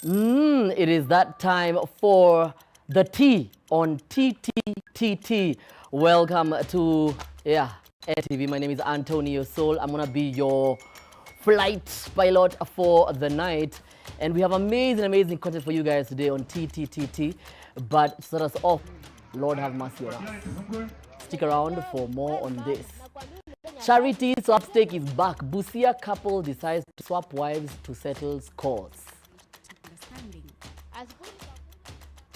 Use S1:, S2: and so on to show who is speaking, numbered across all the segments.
S1: It is that time for the T on TTTT. Welcome to AirTV. My name is Antonio Sol. I'm gonna be your flight pilot for the night, and we have amazing content for you guys today on TTTT. But to start us off, Lord have mercy on us. Stick around for more on this. Charity swapstake is back. Busia couple decides to swap wives to settle scores.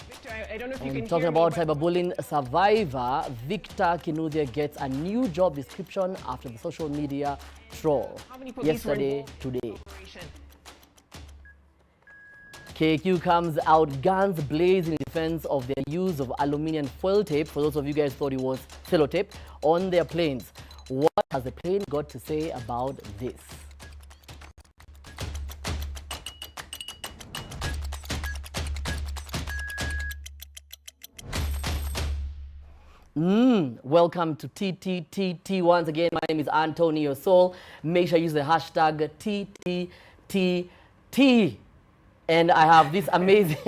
S2: Victor, I don't know if you
S1: And
S2: can
S1: talking
S2: hear
S1: about
S2: me,
S1: cyberbullying survivor, Victor Kinuthia gets a new job description after the social media troll.
S2: How many police were
S1: Yesterday,
S2: involved
S1: today.
S2: in the operation?
S1: KQ comes out guns blazing in defense of their use of aluminium foil tape, for those of you guys who thought it was sellotape, on their planes. What has the plane got to say about this? Welcome to TTTT once again. My name is Antonio Sol. Make sure you use the hashtag TTTT. And I have this amazing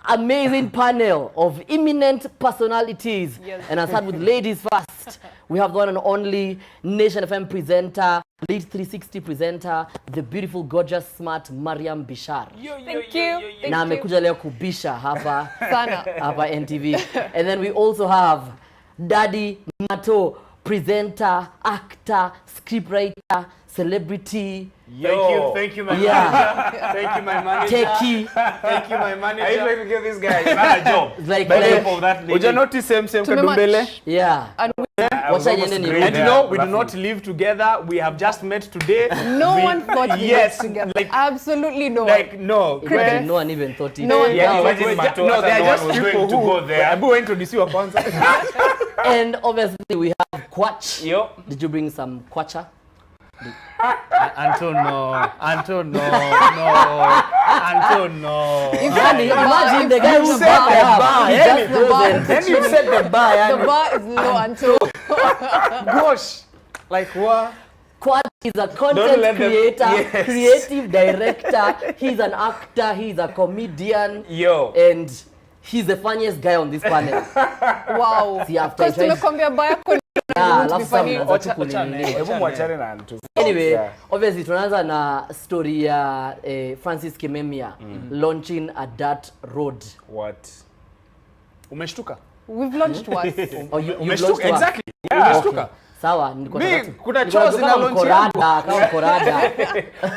S1: amazing panel of eminent personalities.
S2: Yes.
S1: And I'll start with ladies first. We have the one and only Nation FM presenter, Lead 360 presenter, the beautiful, gorgeous, smart Mariam Bishar.
S2: Thank you.
S1: Na amekuja leo kubisha hapa
S2: Sana.
S1: hapa NTV. And then we also have Daddy Mato, presenter, actor, scriptwriter, celebrity.
S3: Thank you, my
S1: Yeah.
S3: manager. Thank you, my manager.
S1: Techie.
S3: Thank you, my manager.
S4: I like to give this guy another job.
S1: Like,
S4: By the
S1: like-
S4: help of that lady.
S3: Would you notice same
S2: Tumematch.
S1: Yeah.
S2: And
S4: I was
S1: Wacha
S4: almost
S1: iende ni
S4: great
S3: And you
S4: there,
S3: know, we do
S4: laughing.
S3: not live together. We have just met today.
S2: no
S3: We-
S2: one thought we
S3: yes,
S2: were together.
S3: like,
S2: Absolutely no
S3: like no.
S2: Chris.
S1: No one even thought it.
S2: No one-
S4: Yeah,
S3: No,
S4: imagine
S3: we're
S4: Mato,
S3: no,
S4: I
S3: they are
S4: thought
S3: just
S4: no one was
S3: people
S4: going to
S3: who
S4: go there.
S3: Abu went to DC Kwanza.
S1: And obviously we have Quach.
S4: Yo.
S1: Did you bring some Quacha?
S3: Anton, no.
S1: Imagine the guy who
S3: set the bar.
S1: He
S3: Yeah,
S1: just
S2: the
S1: goes
S2: bar.
S1: and
S3: Then you set the bar.
S2: The
S3: And
S2: bar is low until
S3: gosh, like what?
S1: Quach is a
S4: Don't
S1: content
S4: let them-
S1: creator,
S4: Yes.
S1: creative director. He's an actor. He's a comedian.
S4: Yo.
S1: And he's the funniest guy on this panel.
S2: wow.
S1: See, after
S2: Because
S1: I tried-
S2: tumekwambia baya
S1: Alafu sasa mnaanza tu kunini.
S4: Hebu mwachane na Antu.
S1: Anyway,
S4: Yeah.
S1: obviously tunaanza na story ya Francis Kimemia launching a dirt road.
S4: What?
S3: Umeshtuka?
S2: We've launched once.
S1: Oh, you've
S3: Umeshtuka?
S1: launched one?
S3: Exactly.
S4: Yeah.
S3: Umeshtuka?
S1: Sawa, nilikuwa
S3: Mi,
S1: nataka-
S3: kuna
S1: nilikuwa
S3: chozi
S1: nataka
S3: na launch
S1: mkorada, kama mkorada.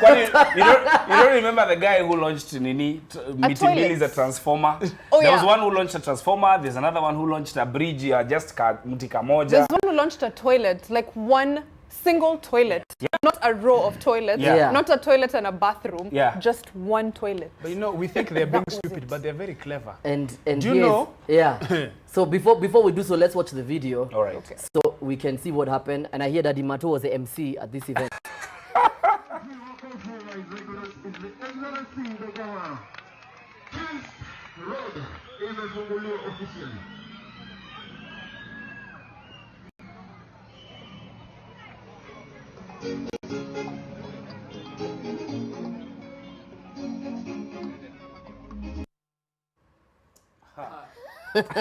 S4: Kwani, you don't remember the guy who launched Nini? Meeting
S2: toilet.
S4: Bill is a transformer.
S2: Oh,
S4: There was
S2: yeah.
S4: one who launched a transformer. There's another one who launched a bridge. Just mti kamoja.
S2: There's one who launched a toilet, like one single toilet. Not a row of toilets.
S1: Yeah.
S2: Not a toilet and a bathroom.
S4: Yeah.
S2: Just one toilet.
S3: But you know, we think they're being stupid, but they're very clever.
S1: And
S3: Do you
S1: here's-
S3: know?
S1: Yeah. So before we do so, let's watch the video.
S4: All right.
S2: Okay.
S1: So we can see what happened. And I hear that Mato was the MC at this event.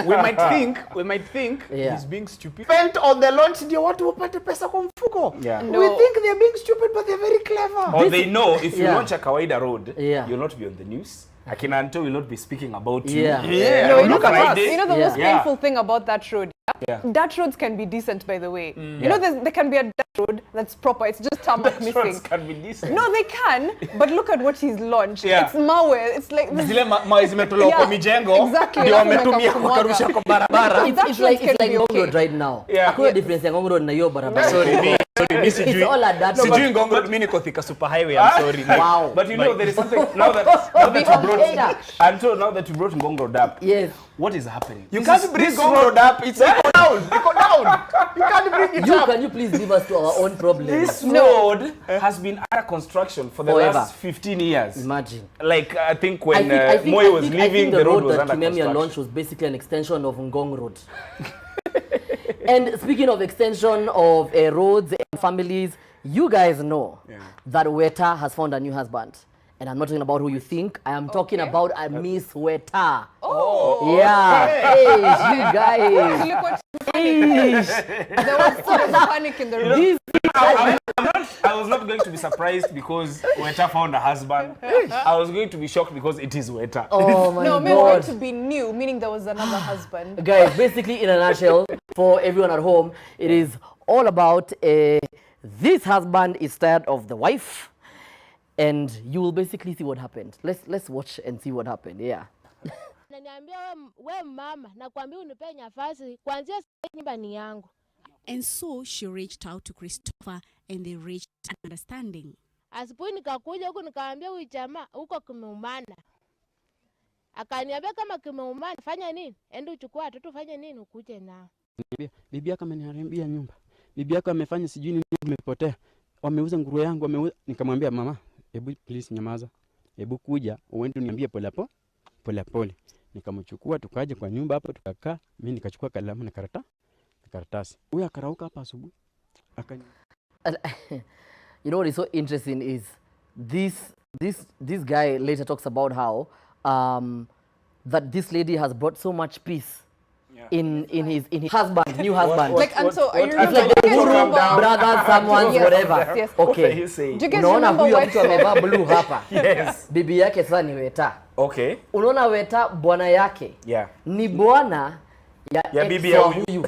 S3: we might think
S1: Yeah.
S3: he's being stupid. Spent on the launch ndio watu wapate pesa kwa mfuko.
S4: Yeah.
S2: No.
S3: We think they're being stupid, but they're very clever.
S4: Or they know if you
S1: Yeah.
S4: launch a kawaida road,
S1: Yeah.
S4: you'll not be on the news. Akina Anto will not be speaking about you.
S1: Yeah.
S3: Yeah.
S2: No,
S3: Look at us.
S2: You know the
S1: Yeah.
S2: most
S4: Yeah.
S2: painful thing about that road?
S4: Yeah.
S2: Dirt roads can be decent, by the way. You
S4: Yeah.
S2: know, there can be a dirt road that's proper. It's just tarmac missing.
S4: Roads can be decent.
S2: No, they can, but look at what he's launched.
S4: Yeah.
S2: It's malware. It's like this.
S3: Zile mawe zimetolewa kwa
S2: Yeah,
S3: mijengo
S2: exactly.
S3: ndio
S2: Alafu
S3: wametumia
S2: umeka kumwaga.
S3: kukarusha kwa barabara.
S1: It's
S2: That
S1: like
S2: road can
S1: it's like
S2: be
S1: Ngong
S2: okay.
S1: Road right now.
S4: Yeah.
S1: Hakuna difference ya Ngong Road na hiyo barabara.
S3: Sorry, mi
S1: It's
S3: sijui.
S1: all a dirt road.
S3: Sijui Ngong Road, mi niko Thika Super Highway, I'm sorry.
S1: Wow.
S4: But you know, there is something now that you brought Anto, now that you brought Ngong Road up.
S1: Yes.
S4: What is happening?
S3: You can't bring Ngong Road up. It's down. Go down. You can't bring it up.
S1: Can you please leave us to our own problems?
S4: This road has been under construction for the
S1: Forever.
S4: last 15 years.
S1: Imagine.
S4: Like, I think when
S1: I think
S4: Moi was
S1: I think
S4: leaving,
S1: the
S4: the road
S1: road
S4: was
S1: that
S4: under
S1: Kimemia
S4: construction.
S1: launched was basically an extension of Ngong Road. And speaking of extension of roads and families, you guys know that Weta has found a new husband. And I'm not talking about who you think. I am talking
S2: Okay.
S1: about a Miss Weta.
S2: Oh.
S1: Yeah. Hey, you guys.
S2: Look what
S1: Hey.
S2: there was so much panic in the room.
S1: These
S4: I was not going to be surprised because Weta found a husband. I was going to be shocked because it is Weta.
S1: Oh my
S2: No, maybe going
S1: God.
S2: to be new, meaning there was another husband.
S1: Guys, basically in a nutshell, for everyone at home, it is all about this husband is tired of the wife, and you will basically see what happened. Let's watch and see what happened. Yeah.
S5: Naniambia we mama, nakwambia unipe nafasi kuanzia sasa nyumba ni yangu.
S6: And so she reached out to Christopher and they reached an understanding.
S5: Asubuhi nikakuja huko nikamwambia huyu jamaa huko kimeumana. Akaniambia kama kimeumana fanya nini? Enda uchukue watoto fanya nini ukuje nao.
S7: Bibi yako ameniharibia nyumba. Bibi yako amefanya sijui nini imepotea. Wameuza nguruwe yangu, wameuza. Nikamwambia mama, hebu please nyamaza. Hebu kuja uende uniambie pole pole. Nikamchukua tukaje kwa nyumba hapo tukakaa. Mimi nikachukua kalamu na karatasi. Huyu akarauka hapa asubuhi.
S1: You know what is so interesting is this guy later talks about how that this lady has brought so much peace in his husband, new husband.
S2: Like, and so, you
S1: It's
S2: remember,
S1: like the
S2: do you guys
S1: guru,
S2: remember-
S1: brother, someone,
S2: Yes,
S1: whatever.
S2: yes.
S1: Okay.
S4: What are you saying?
S2: Do you guys
S1: Unaona
S2: remember
S1: huyo
S2: what-
S1: mtu amevaa blue hapa.
S4: Yes.
S1: Bibi yake sasa ni Weta.
S4: Okay.
S1: Unaona Weta bwana yake
S4: Yeah.
S1: ni bwana ya
S4: Ya
S1: ex
S4: bibi ya
S1: wa
S4: huyu.
S1: huyu.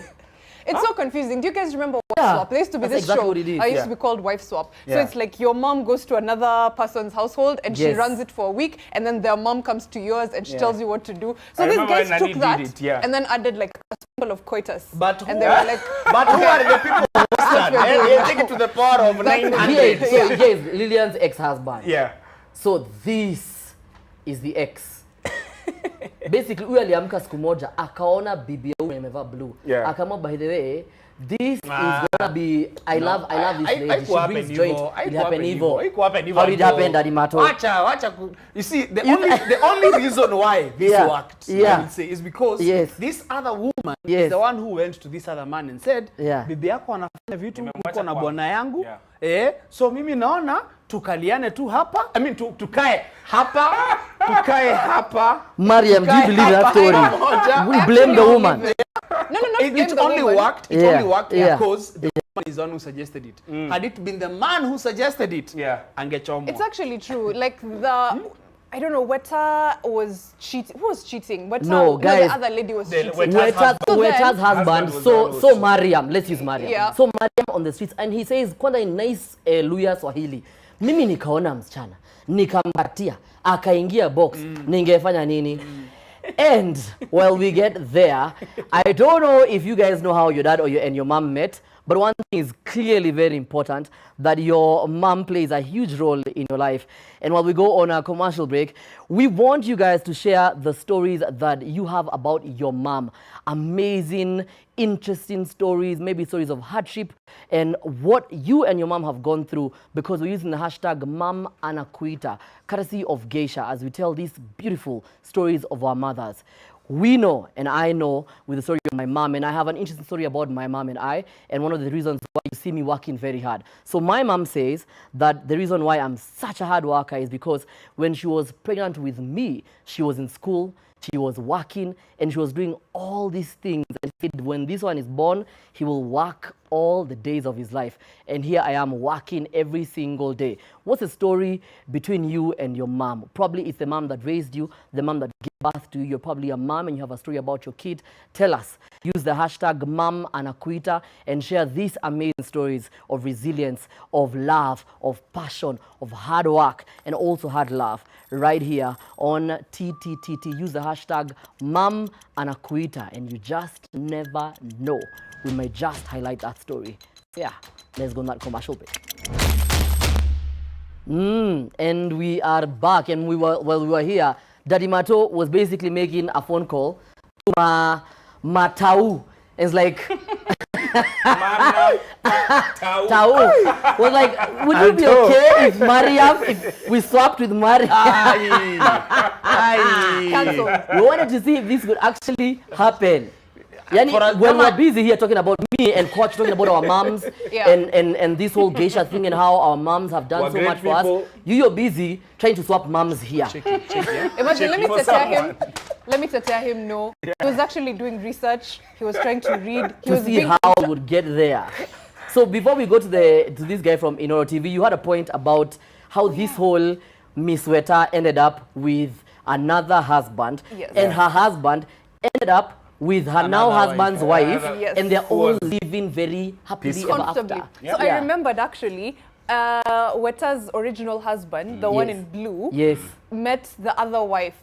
S2: It's so confusing. Do you guys remember wife
S1: Yeah,
S2: swap? There used to be
S1: that's
S2: this
S1: exactly
S2: show.
S1: what it is.
S2: I used
S4: Yeah.
S2: to be called wife swap. So
S4: Yeah.
S2: it's like your mom goes to another person's household and she
S1: Yes.
S2: runs it for a week, and then their mom comes to yours and she
S4: Yeah.
S2: tells you what to do. So
S4: I
S2: these
S4: remember
S2: guys
S4: when
S2: took
S4: Nani
S2: that
S4: did it, yeah.
S2: and then added like a symbol of coitus.
S3: But
S2: and they were like,
S3: But who are the people who understand? They take it to the power of 900.
S1: Yes, so yes, Lillian's ex-husband.
S4: Yeah.
S1: So this is the ex. Basically, huyu aliamka siku moja akaona bibi yake amevaa blue.
S4: Yeah.
S1: Akaamua, by the way, this is gonna be I love this lady. She brings joy. It happened evil. How did it happen, Daddy Mato?
S3: You see, the only reason why this
S1: Yeah.
S3: worked,
S1: Yeah.
S3: I would say, is because
S1: Yes.
S3: this other woman
S1: Yes.
S3: is the one who went to this other man and said,
S1: Yeah.
S3: bibi yako anafanya vitu
S4: Nimemwacha
S3: uko na
S4: kwa-
S3: bwana yangu.
S4: Yeah.
S3: So mimi naona tukaliane tu hapa. I mean tukae hapa. Tukae hapa.
S1: Mariam, do you
S3: Tukae
S1: believe that
S3: hapa
S1: story?
S3: pamoja.
S1: We blame the woman.
S2: no, not blame
S3: It
S2: the
S3: only
S2: woman.
S3: worked. It
S1: Yeah.
S3: only worked
S1: Yeah.
S3: because the woman is the one who suggested it. Had it been the man who suggested it,
S4: Yeah.
S3: angechomwa.
S2: It's actually true. Like I don't know, Weta was cheating. Who was cheating? Weta,
S1: No, guys.
S2: the other lady was cheating.
S1: Weta's
S2: So then-
S1: husband,
S4: Husband was
S1: so
S4: the
S1: so
S4: one
S1: Mariam, let's use Mariam.
S2: Yeah.
S1: So Mariam on the streets, and he says kwanza in nice Luya Swahili, mimi nikaona msichana nikampatia akaingia box, ningefanya nini? And while we get there, I don't know if you guys know how your dad or your mom met, but one thing is clearly very important, that your mom plays a huge role in your life. And while we go on a commercial break, we want you guys to share the stories that you have about your mom. Amazing, interesting stories, maybe stories of hardship, and what you and your mom have gone through, because we're using the hashtag Mam Anakuita, courtesy of Geisha, as we tell these beautiful stories of our mothers. We know, and I know, with the story of my mom, and I have an interesting story about my mom and I, and one of the reasons why you see me working very hard. So my mom says that the reason why I'm such a hard worker is because when she was pregnant with me, she was in school, she was working, and she was doing all these things. And when this one is born, he will work all the days of his life. And here I am working every single day. What's the story between you and your mom? Probably it's the mom that raised you, the mom that gave birth to you. You're probably a mom and you have a story about your kid. Tell us. Use the hashtag MamAnakuita and share these amazing stories of resilience, of love, of passion, of hard work, and also hard love right here on TTTT. Use the hashtag MamAnakuita and you just never know. We may just highlight that story. So yeah, let's go on that commercial break. And we are back, and while we were here, Daddy Mato was basically making a phone call to Matau. It's like Tau was like, would you be okay if Mariam, if we swapped with Mariam?
S2: Cancel.
S1: We wanted to see if this could actually happen. Yani,
S3: For a-
S1: when
S3: kama-
S1: we're busy here talking about me and Coach talking about our moms
S2: Yeah.
S1: and this whole geisha thing and how our moms have done
S4: We're
S1: so
S4: great
S1: much for us,
S4: people.
S1: you're busy trying to swap moms here.
S2: Imagine, let me
S4: for
S2: tell him.
S4: someone.
S2: Let me tell him no. He was actually doing research. He was trying to read. He
S1: To
S2: was
S1: see
S2: being
S1: how we would get there. So before we go to this guy from Inoro TV, you had a point about how this whole Miss Weta ended up with another husband,
S2: Yes.
S1: and her husband ended up with her now
S3: wife.
S1: husband's wife,
S2: Yes.
S1: and they're all living very happily ever
S2: comfortably.
S1: after.
S2: So I remembered actually Weta's original husband, the one
S1: Yes.
S2: in blue,
S1: Yes.
S2: met the other wife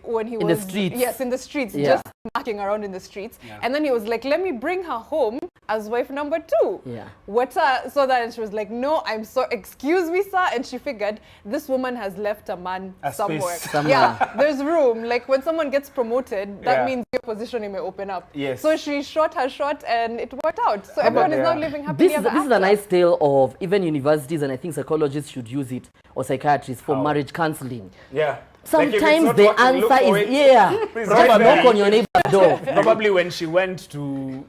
S2: when he
S1: In
S2: was
S1: the streets.
S2: Yes, in the streets,
S1: Yeah.
S2: just knocking around in the streets. And then he was like, "Let me bring her home as wife number 2."
S1: Yeah.
S2: Weta saw that and she was like, "No, I'm so excuse me, sir." And she figured this woman has left a man
S4: A space.
S2: somewhere.
S1: Somewhere.
S2: Yeah, there's room. Like when someone gets promoted, that
S4: Yeah.
S2: means your position may open up.
S4: Yes.
S2: So she shot her shot and it worked out. So everyone is now
S4: yeah.
S2: living happily
S1: This
S2: ever
S1: is a
S2: after.
S1: nice tale of even universities, and I think psychologists should use it, or psychiatrists, for marriage counseling.
S4: Yeah. Like if it's
S1: Sometimes
S4: not
S1: the
S4: working, look
S1: answer
S4: for
S1: is,
S4: it.
S1: yeah,
S4: Please
S1: just
S4: write
S1: knock
S4: that.
S1: on your neighbor's door.
S3: Probably when she went to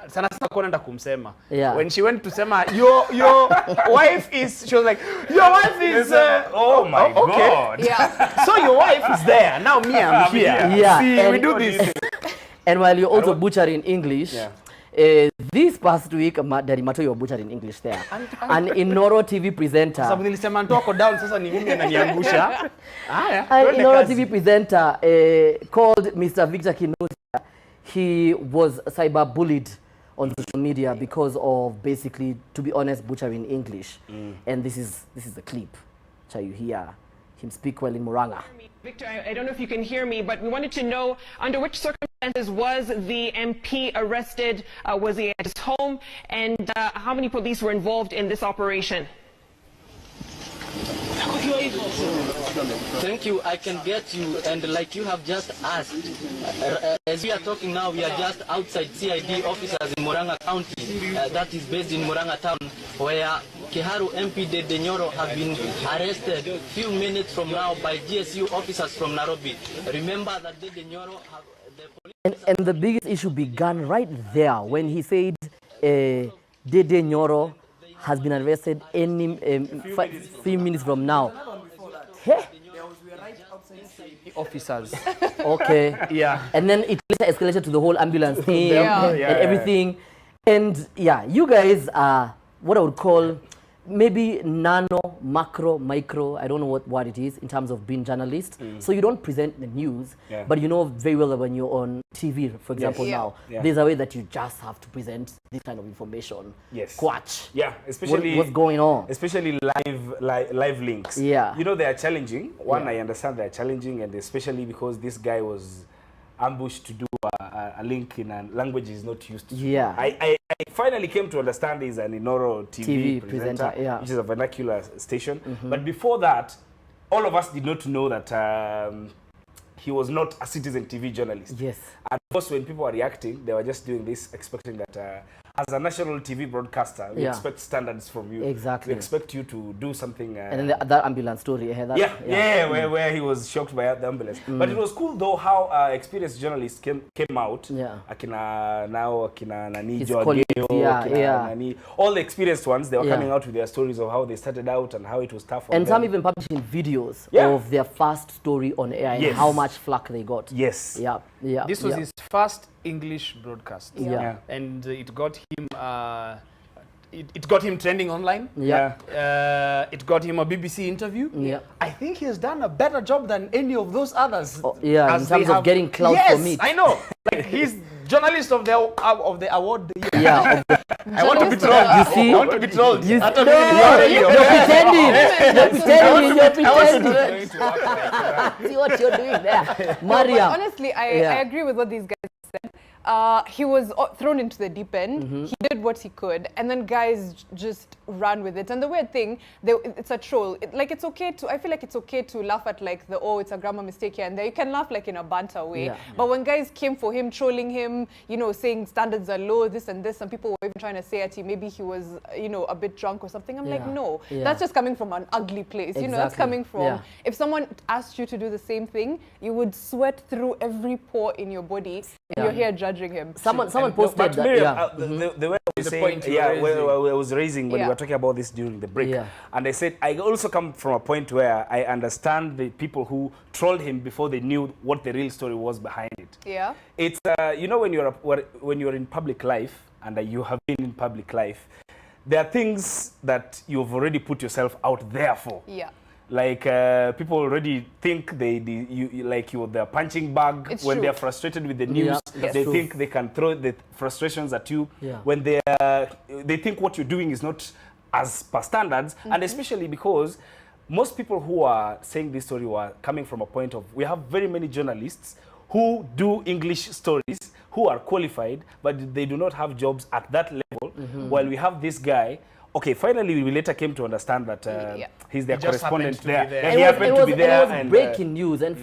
S3: sana sana kwenda kumsema.
S1: Yeah.
S3: When she went to sema your wife is, she was like, your wife is
S4: Oh my
S3: okay.
S4: God.
S2: Yeah.
S3: So your wife is there. Now me I'm here.
S1: Yeah,
S3: See, we
S1: and-
S3: do this.
S1: And while you're also butchering English,
S4: Yeah.
S1: this past week, Daddy Mato, you're butchering English there. An Inoro TV presenter,
S3: Sababu nilisema ntoko down, sasa ni mimi ananiangusha. Haya,
S1: an
S3: twende
S1: Inoro
S3: kazi.
S1: TV presenter called Mr. Victor Kinuthia, he was cyberbullied on social media because of basically, to be honest, butchering English. And this is the clip. Shall you hear him speak well in Muranga?
S8: Victor, I don't know if you can hear me, but we wanted to know under which circumstances was the MP arrested? Was he at his home? And how many police were involved in this operation?
S9: Thank you. I can get you, and like you have just asked, as we are talking now, we are just outside CID officers in Muranga County, that is based in Muranga Town, where Kiharu MP Dede Nyoro have been arrested few minutes from now by GSU officers from Nairobi. Remember that Dede Nyoro have the police.
S1: And the biggest issue began right there when he said Dede Nyoro has been arrested any few minutes from now. Hey?
S3: Officers.
S1: Okay.
S3: Yeah.
S1: And then it later escalated to the whole ambulance thing
S2: Yeah.
S1: and
S4: Yeah.
S1: everything. And yeah, you guys are what I would call maybe nano, macro, micro, I don't know what it is in terms of being journalists. So you don't present the news,
S4: Yeah.
S1: but you know very well that when you're on TV, for example,
S2: Yeah.
S1: now,
S4: Yeah.
S1: there's a way that you just have to present this kind of information.
S4: Yes.
S1: Quatch.
S4: Yeah, especially
S1: What's going on?
S4: Especially live links.
S1: Yeah.
S4: You know they are challenging. One,
S1: Yeah.
S4: I understand they are challenging, and especially because this guy was ambushed to do a link in a language he's not used to.
S1: Yeah.
S4: I finally came to understand he's an Inoro TV presenter,
S1: yeah.
S4: which is a vernacular station. But before that, all of us did not know that he was not a Citizen TV journalist.
S1: Yes.
S4: And of course, when people were reacting, they were just doing this, expecting that as a national TV broadcaster, we
S1: Yeah.
S4: expect standards from you.
S1: Exactly.
S4: We expect you to do something.
S1: And then that ambulance story.
S4: Where he was shocked by the ambulance. But it was cool though how experienced journalists came out.
S1: Yeah.
S4: Akina Nani
S1: His
S4: Joageo,
S1: colleagues, yeah,
S4: Akina
S1: yeah.
S4: Nani, all the experienced ones, they were
S1: Yeah.
S4: coming out with their stories of how they started out and how it was tough on
S1: And
S4: them.
S1: some even publishing videos
S4: Yeah.
S1: of their first story on air and
S4: Yes.
S1: how much flack they got.
S4: Yes.
S1: Yeah, yeah.
S3: This was
S1: yeah.
S3: his first English broadcast.
S1: Yeah.
S3: And it got him it got him trending online.
S1: Yeah.
S3: It got him a BBC interview.
S1: Yeah.
S3: I think he has done a better job than any of those others.
S1: Oh, yeah,
S3: as
S1: in
S3: they
S1: terms of
S3: have-
S1: getting clout
S3: yes,
S1: from it.
S3: I know. Like he's journalist of the award.
S1: Yeah, of the,
S3: I want to be trolled.
S1: You see?
S3: I want to be trolled.
S1: you,
S3: Hata
S1: no,
S3: mimi ni radio.
S1: you're pretending. You're pretending. You're pretending.
S4: Going to work like that.
S1: See what you're doing there,
S2: But
S1: Maria.
S2: honestly, I
S1: Yeah.
S2: agree with what these guys said. He was thrown into the deep end. He did what he could, and then guys just ran with it. And the weird thing, it's a troll. It's okay to, I feel like it's okay to laugh at like it's a grammar mistake here and there. You can laugh like in a banter way.
S1: Yeah.
S2: But when guys came for him, trolling him, you know, saying standards are low, this and this, some people were even trying to say that maybe he was, you know, a bit drunk or something. I'm like, no, that's just coming from an ugly place.
S1: Exactly.
S2: You know, that's coming from, if someone asked you to do the same thing, you would sweat through every pore in your body. And you're here judging him.
S1: Someone posted that.
S4: Miriam, the way I was saying, where I was raising when we were talking about this during the break. And I said, I also come from a point where I understand the people who trolled him before they knew what the real story was behind it.
S2: Yeah.
S4: It's, you know, when you're in public life, and you have been in public life, there are things that you've already put yourself out there for.
S2: Yeah.
S4: Like people already think you're their punching bag.
S2: It's
S4: when
S2: true.
S4: they're frustrated with the news. They think they can throw the frustrations at you. When they think what you're doing is not as per standards, and especially because most people who are saying this story were coming from a point of, we have very many journalists who do English stories, who are qualified, but they do not have jobs at that level, while we have this guy. Okay, finally we later came to understand that he's their correspondent there.
S1: And
S4: he happened to be there.
S1: And it was breaking news. And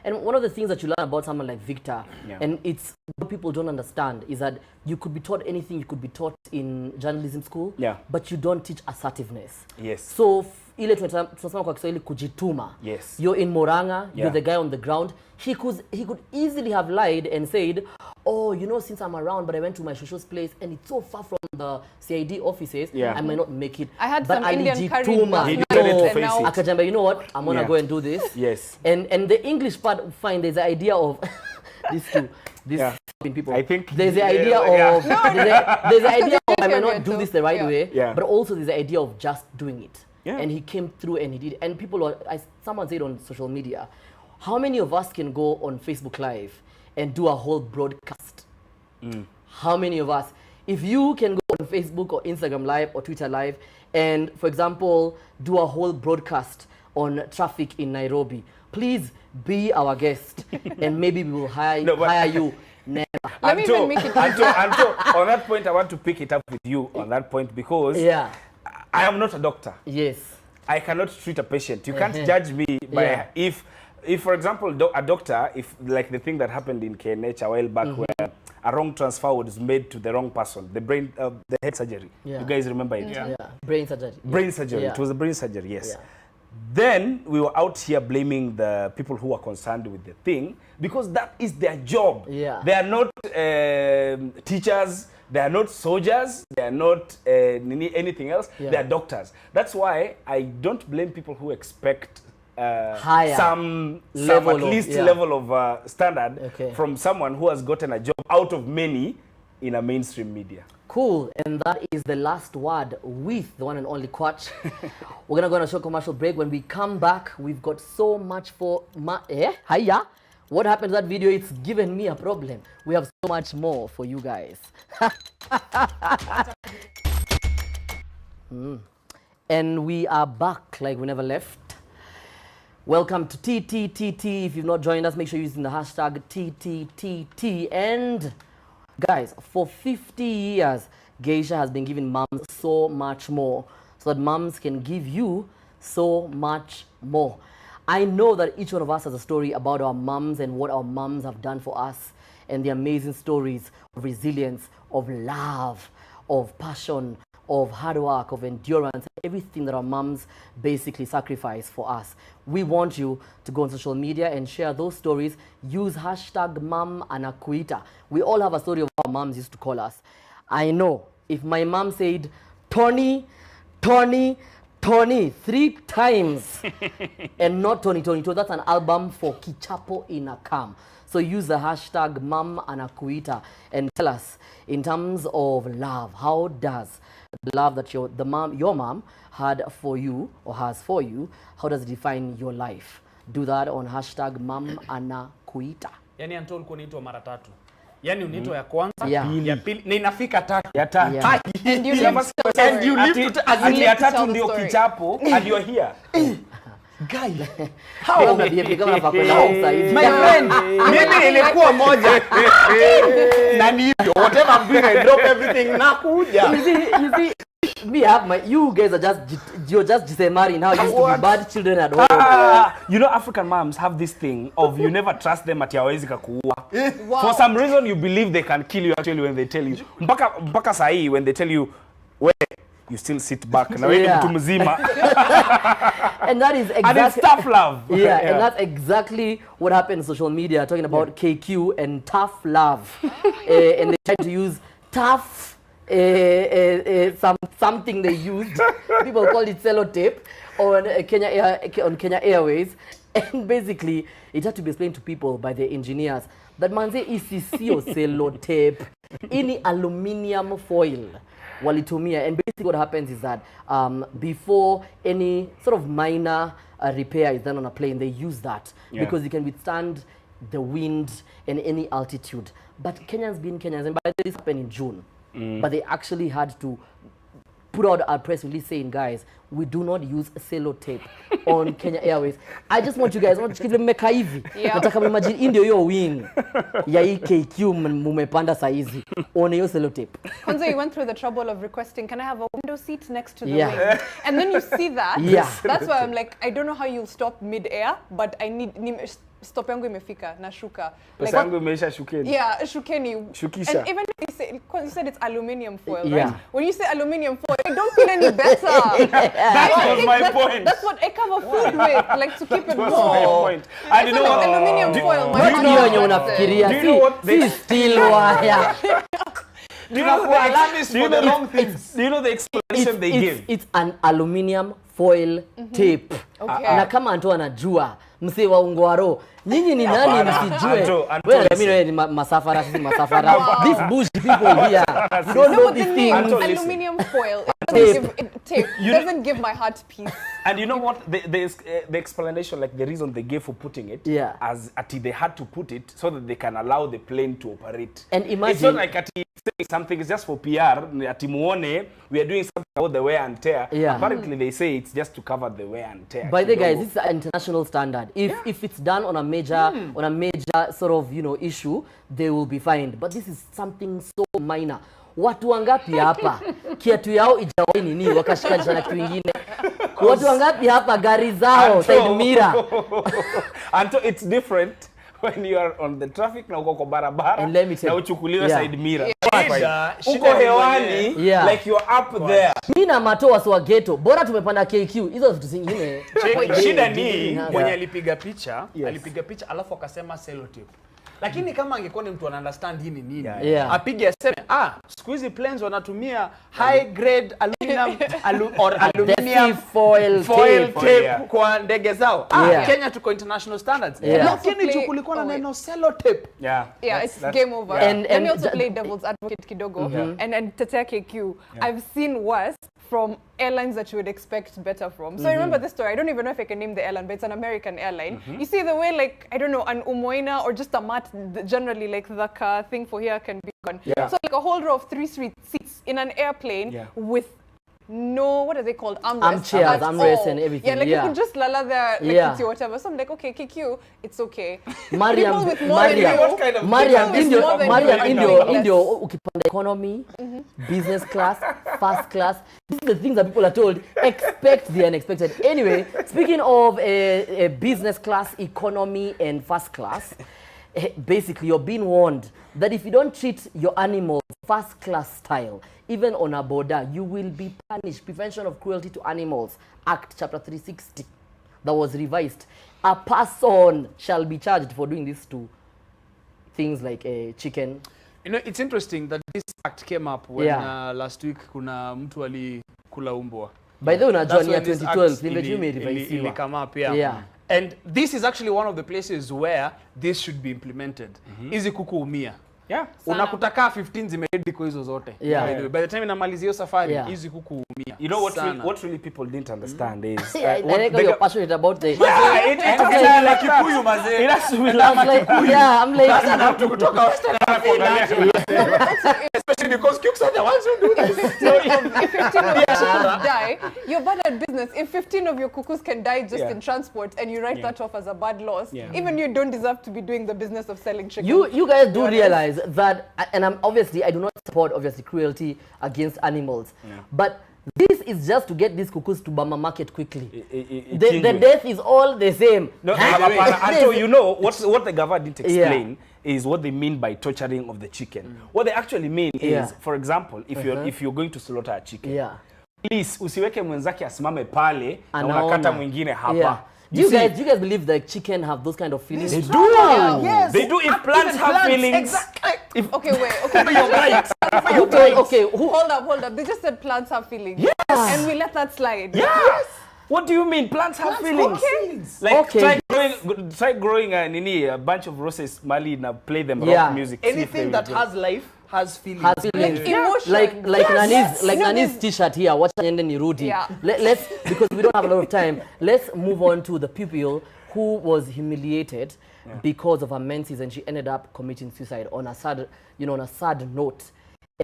S1: and one of the things that you learn about someone like Victor, and it's what people don't understand, is that you could be taught anything you could be taught in journalism school, but you don't teach assertiveness.
S4: Yes.
S1: So ile tunasema kwa Kiswahili kujituma.
S4: Yes.
S1: You're in Moranga, you're the guy on the ground. He could easily have lied and said, oh, you know, since I'm around, but I went to my shushu's place and it's so far from the CID offices, I might not make it.
S2: I had
S1: but
S2: some Indian curry.
S4: He decided to face it.
S1: Akajamba, you know what? I'm gonna go and do this.
S4: Yes.
S1: And the English part, fine. There's the idea of these people.
S4: I think
S1: there's the idea of there's the idea of I may not do this the right way, but also there's the idea of just doing it. And he came through and he did. And people, someone said on social media, how many of us can go on Facebook Live and do a whole broadcast? How many of us? If you can go on Facebook or Instagram Live or Twitter Live and, for example, do a whole broadcast on traffic in Nairobi, please be our guest and maybe we will hire you. Never.
S2: Let me even make it
S4: Anto, on that point, I want to pick it up with you on that point because I am not a doctor.
S1: Yes.
S4: I cannot treat a patient. You can't judge me by if, for example, a doctor, if like the thing that happened in KNH a while back where a wrong transfer was made to the wrong person, the head surgery. You guys remember it?
S1: Brain surgery.
S4: Brain surgery. It was a brain surgery, yes. Then we were out here blaming the people who are concerned with the thing because that is their job. They are not teachers. They are not soldiers. They are not anything else. They are doctors. That's why I don't blame people who expect some at least level of standard from someone who has gotten a job out of many in a mainstream media.
S1: Cool, and that is the last word with the one and only Quatch. We're gonna go on a short commercial break. When we come back, we've got so much for Hiya. What happened to that video? It's given me a problem. We have so much more for you guys. And we are back like we never left. Welcome to TTTT. If you've not joined us, make sure you're using the hashtag TTTT. And guys, for 50 years, Geisha has been giving moms so much more so that moms can give you so much more. I know that each one of us has a story about our moms and what our moms have done for us and the amazing stories of resilience, of love, of passion, of hard work, of endurance, everything that our moms basically sacrifice for us. We want you to go on social media and share those stories. Use hashtag #MamAnakuita. We all have a story of how moms used to call us. I know if my mom said, Tony, Tony, Tony 3 times and not Tony, Tony, Tony, that's an album for Kichapo in a Cam. So use the hashtag #MamAnakuita and tell us, in terms of love, how does the love that your mom had for you or has for you, how does it define your life? Do that on hashtag #MamAnakuita.
S3: Yani Anto ulikuwa unaitwa mara 3. Yani unaitwa ya kwanza, ya pili, na inafika 3. Ya 3.
S2: And you live to
S4: at ya 3 ndio Kichapo and you're here.
S3: Guy,
S1: how my
S3: friend, mimi ilikuwa moja. Na ni hivyo, whatever I'm doing, I drop everything na kuja.
S1: You see, me have my, you guys are you're just marrying how you used to be bad children at home.
S4: You know, African moms have this thing of you never trust them at hawezi kakuua. For some reason you believe they can kill you actually when they tell you. Mpaka sahi when they tell you, you still sit back. Na wewe mtu mzima.
S1: And that is exactly,
S4: and it's tough love.
S1: Yeah, and that's exactly what happened in social media, talking about KQ and tough love. And they tried to use tough, something they used. People called it sellotape on Kenya Airways. And basically, it had to be explained to people by the engineers that manze isisio sellotape, any aluminium foil. Walitumia. And basically what happens is that before any sort of minor repair is done on a plane, they use that because it can withstand the wind and any altitude. But Kenyans being Kenyans, and by the way, this happened in June, but they actually had to put out a press release saying, guys, we do not use sellotape on Kenya Airways. I just want you guys, I want to give them meka hivi. Nataka imagine indio yo wing ya hii KQ mumepanda saizi on hiyo sellotape.
S2: Kwanza, you went through the trouble of requesting, can I have a window seat next to the wing? And then you see that. That's why I'm like, I don't know how you'll stop mid-air, but I need stop yangu imefika na shuka.
S4: Like, yangu imeisha shukeni.
S2: Yeah, shukeni.
S4: Shukisha.
S2: And even you said it's aluminium foil, right? When you say aluminium foil, I don't feel any better.
S4: That was my point.
S2: That's what I cover food with, like to keep it warm.
S4: That was my point.
S2: And you know what? Aluminium foil.
S1: Do you know what? This steel wire.
S4: Do you know the explanation they give?
S1: It's an aluminium foil tape. Na kama Anto anajua msee wa Ungwaro, nyinyi ni nani msijue? Wewe mimi ni masafara, sisi masafara. These bush people here, you don't know these things.
S2: Aluminium foil tape doesn't give my heart peace.
S4: And you know what? The explanation, like the reason they gave for putting it, as they had to put it so that they can allow the plane to operate.
S1: And imagine,
S4: it's not like saying something is just for PR. Muone, we are doing something about the wear and tear. Apparently, they say it's just to cover the wear and tear.
S1: By the guys, this is an international standard. If it's done on a major sort of issue, they will be fined. But this is something so minor. Watu wangapi hapa kiatu yao ijawahi nini wakashikanisha na kitu kingine? Watu wangapi hapa gari zao side mirror?
S4: Anto, it's different when you are on the traffic na uko kwa barabara na uchukuliwe side mirror. Uko hewani like you are up there.
S1: Mimi na Mato wa ghetto, bora tumepanda KQ. Hizo vitu zingine.
S3: Shida ni mwenye alipiga picha alafu akasema sellotape. Lakini kama angekuwa ni mtu ana understand hii ni nini, apige aseme siku hizi planes wanatumia high grade aluminium foil tape kwa ndege zao. Kenya tuko international standards. Lakini kulikuwa na neno sellotape.
S2: It's game over. Let me also play devil's advocate kidogo and tetea KQ. I've seen worse from airlines that you would expect better from. So I remember this story. I don't even know if I can name the airline, but it's an American airline. You see the way, like, I don't know, an umoina or just a mat, generally like the car thing for here can be gone. So like a whole row of 3 seats in an airplane with no, what are they called?
S1: Armchairs, armrests and everything.
S2: Yeah, like you could just lala there, like or whatever. So I'm like, okay, KQ, it's okay.
S1: Mariam, Indio, ukipanda economy, business class, first class. These are the things that people are told, expect the unexpected. Anyway, speaking of a business class, economy, and first class, basically you're being warned that if you don't treat your animals first class style, even on a border, you will be punished. Prevention of Cruelty to Animals Act, Chapter 360, that was revised. A person shall be charged for doing these two things like a chicken.
S3: You know, it's interesting that this act came up when last week kuna mtu alikula umbwa.
S1: By the way, unajua ni 2012
S3: ili come up, and this is actually one of the places where this should be implemented. Hizi kuku umia. Unakutaka 15 zimeredi kwa hizo zote. By the time inamalizia hiyo safari, hizi kuku umia.
S4: You know what really people didn't understand is
S1: you're passionate about the
S3: like Kikuyu mazee.
S1: I'm like
S3: kutoka Western especially because cooks are the ones who do this.
S2: So if 15 of your die, you're bad at business. If 15 of your cuckoos can die just in transport and you write that off as a bad loss, even you don't deserve to be doing the business of selling chicken.
S1: You guys do realize that, and I do not support obviously cruelty against animals, but This is just to get these cuckoos to Bama market quickly. The death is all the same.
S4: No, Anto, you know what the government didn't explain is what they mean by torturing of the chicken. What they actually mean is, for example, if you're going to slaughter a chicken, please usiweke mwenzake asimame pale na unakata mwingine hapa.
S1: Do you guys believe that chicken have those kind of feelings?
S4: They do. Yes. They do. If plants have feelings.
S2: Exactly. Okay, wait. Okay. Hold up. They just said plants have feelings.
S4: Yes.
S2: And we let that slide.
S4: Yes. What do you mean? Plants have feelings.
S2: Okay.
S4: Like try growing a bunch of roses, Mali, and play them rock music.
S3: Anything that has life has feelings.
S2: Like emotion.
S1: Like Nani's t-shirt here. Watch and then Nirudi. Let's, because we don't have a lot of time, let's move on to the pupil who was humiliated because of her menses, and she ended up committing suicide on a sad, on a sad note.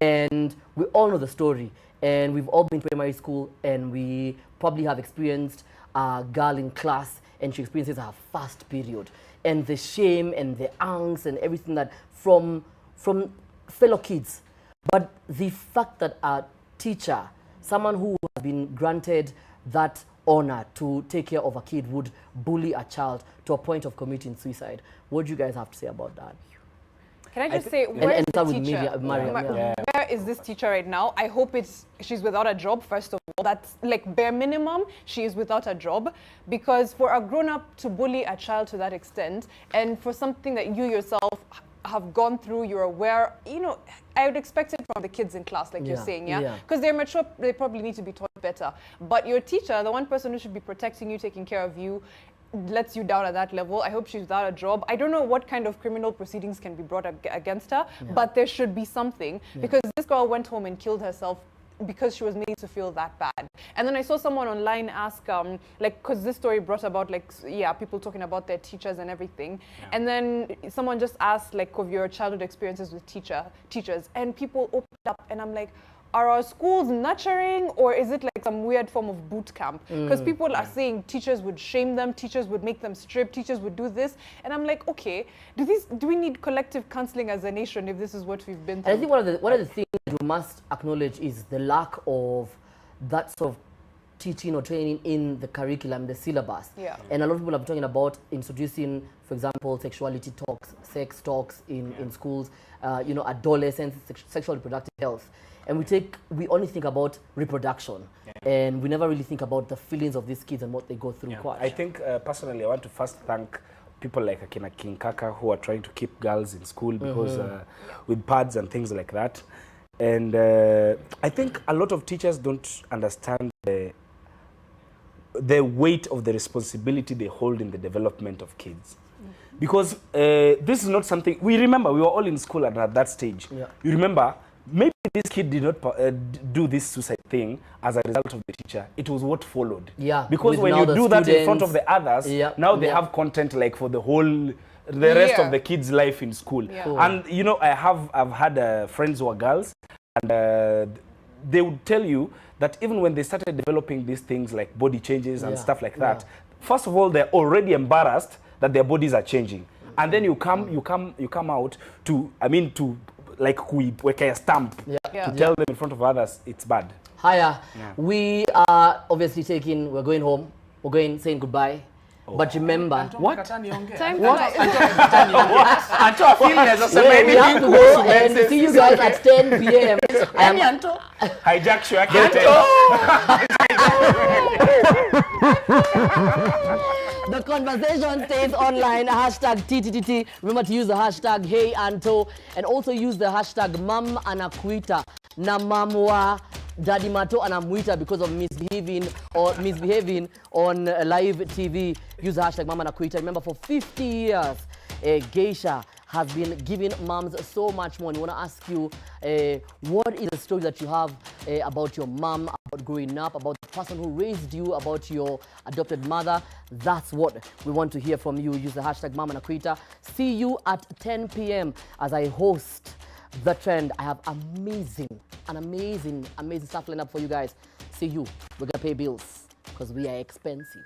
S1: And we all know the story, and we've all been primary school, and we probably have experienced a girl in class, and she experiences her first period, and the shame and the angst and everything that from fellow kids. But the fact that a teacher, someone who has been granted that honor to take care of a kid, would bully a child to a point of committing suicide, what do you guys have to say about that?
S2: Can I just say, where is the teacher? Where is this teacher right now? I hope she's without a job, first of all. That's like bare minimum, she is without a job. Because for a grown-up to bully a child to that extent, and for something that you yourself have gone through, you're aware, I would expect it from the kids in class, like you're saying, because they're mature, they probably need to be taught better. But your teacher, the one person who should be protecting you, taking care of you, lets you down at that level. I hope she's without a job. I don't know what kind of criminal proceedings can be brought against her, but there should be something, because this girl went home and killed herself because she was made to feel that bad. And then I saw someone online ask, because this story brought about, people talking about their teachers and everything. And then someone just asked, of your childhood experiences with teachers, and people opened up, and I'm like, are our schools nurturing, or is it like some weird form of boot camp? Because people are saying teachers would shame them, teachers would make them strip, teachers would do this. And I'm like, okay, do we need collective counseling as a nation if this is what we've been through?
S1: I think one of the things that we must acknowledge is the lack of that sort of teaching or training in the curriculum, the syllabus. And a lot of people are talking about introducing, for example, sexuality talks, sex talks in schools, adolescents, sexual reproductive health. And we only think about reproduction, and we never really think about the feelings of these kids and what they go through.
S4: I think personally, I want to first thank people like Akina King Kaka, who are trying to keep girls in school because with pads and things like that. And I think a lot of teachers don't understand the weight of the responsibility they hold in the development of kids. Because this is not something, we remember we were all in school at that stage. You remember, maybe this kid did not do this suicide thing as a result of the teacher. It was what followed. Because when you do that in front of the others, now they have content like for the rest of the kids' life in school. And I've had friends who are girls, and they would tell you that even when they started developing these things like body changes and stuff like that, first of all, they're already embarrassed that their bodies are changing. And then you come out to like kuiweka stamp to tell them in front of others it's bad.
S1: We are obviously we're going home, saying goodbye. But remember, what? Time what?
S3: We
S1: have to go and see you guys at 10 p.m.
S4: Hijack
S1: The conversation stays online. Hashtag TTTT. Remember to use the hashtag HeyAnto, and also use the hashtag Mam Anakuita na Mamwa Daddy Mato Anamuita because of misbehaving on live TV. Use the hashtag Mam Anakuita. Remember, for 50 years, Geisha has been giving moms so much more. And we want to ask you, what is the story that you have about your mom, about growing up, about the person who raised you, about your adopted mother? That's what we want to hear from you. Use the hashtag Mama Nakuita. See you at 10 p.m. as I host The Trend. I have amazing stuff lined up for you guys. See you. We're going to pay bills because we are expensive.